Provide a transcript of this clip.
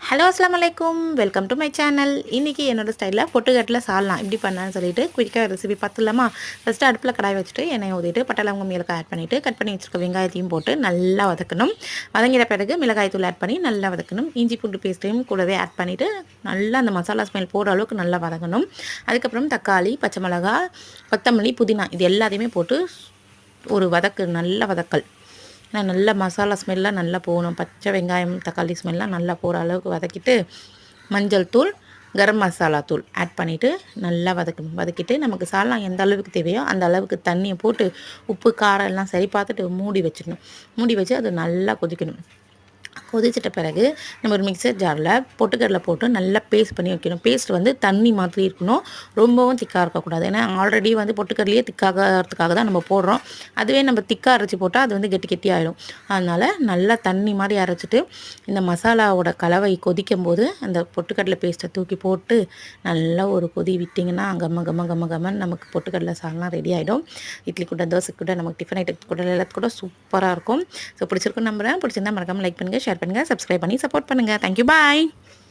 Hello அஸ்லாம் வலைக்கும், welcome to my channel. இன்றைக்கி என்னோடய ஸ்டைலில் பொட்டுக்கட்டில் சால்னா இப்படி பண்ணலான்னு சொல்லிட்டு குயிக்காக ரெசிபி பார்த்துலாமா. ஃபஸ்ட்டு அடுப்பில் கடாய் வச்சுட்டு எண்ணெய் ஊற்றிட்டு பட்டை லவங்கம் ஏலக்காய் ஆட் பண்ணிவிட்டு கட் பண்ணி வச்சுருக்க வெங்காயத்தையும் போட்டு நல்லா வதக்கணும். வதங்கிற பிறகு மிளகாய் தூள் ஆட் பண்ணி நல்லா வதக்கணும். இஞ்சி பூண்டு பேஸ்ட்டையும் கூடவே ஆட் பண்ணிவிட்டு நல்லா அந்த மசாலா ஸ்மெல் போகிற அளவுக்கு நல்லா வதக்கணும். அதுக்கப்புறம் தக்காளி, பச்சை மிளகாய், கொத்தமல்லி, புதினா இது எல்லாத்தையுமே போட்டு ஒரு நல்ல வதக்கல். நல்ல மசாலா ஸ்மெல்லாம் நல்லா போகணும். பச்சை வெங்காயம், தக்காளி ஸ்மெல்லாம் நல்லா போகிற அளவுக்கு வதக்கிட்டு மஞ்சள் தூள், கரம் மசாலா தூள் ஆட் பண்ணிவிட்டு நல்லா வதக்கணும். வதக்கிட்டு நமக்கு சால்னா எந்த அளவுக்கு தேவையோ அந்த அளவுக்கு தண்ணியை போட்டு உப்பு காரம் எல்லாம் சரி பார்த்துட்டு மூடி வச்சிடணும். மூடி வச்சு அது நல்லா கொதிக்கணும். கொதிச்சிட்ட பிறகு நம்ம ஒரு மிக்சர் ஜாரில் பொட்டுக்கடலை போட்டு நல்லா பேஸ்ட் பண்ணி வைக்கணும். பேஸ்ட் வந்து தண்ணி மாதிரி இருக்கணும், ரொம்பவும் திக்காக இருக்கக்கூடாது. ஏன்னா ஆல்ரெடி வந்து பொட்டுக்கடலையே திக்காகிறதுக்காக தான் நம்ம போடுறோம். அதுவே நம்ம திக்காக அரைச்சி போட்டால் அது வந்து கெட்டி ஆகிடும். அதனால் நல்லா தண்ணி மாதிரி அரைச்சிட்டு இந்த மசாலாவோட கலவை கொதிக்கும் போது அந்த பொட்டுக்கடலை பேஸ்ட்டை தூக்கி போட்டு நல்லா ஒரு கொதி விட்டிங்கன்னா கம்மன்னு நமக்கு பொட்டுக்கடலை சால்னா ரெடி ஆகிடும். இட்லி கூட, தோசை கூட, நமக்கு டிஃபன் ஐட்டத்துக்கு கூட எல்லாத்துக்கும் கூட சூப்பராக இருக்கும். ஸோ பிடிச்சிருக்கும் நம்புறேன். பிடிச்சிருந்தா மறக்காமல் லைக் பண்ணுங்கள், ஷேர் பண்ணுங்கள், சப்ஸ்கிரைப் பண்ணி சப்போர்ட் பண்ணுங்கள். தேங்க்யூ, பாய்.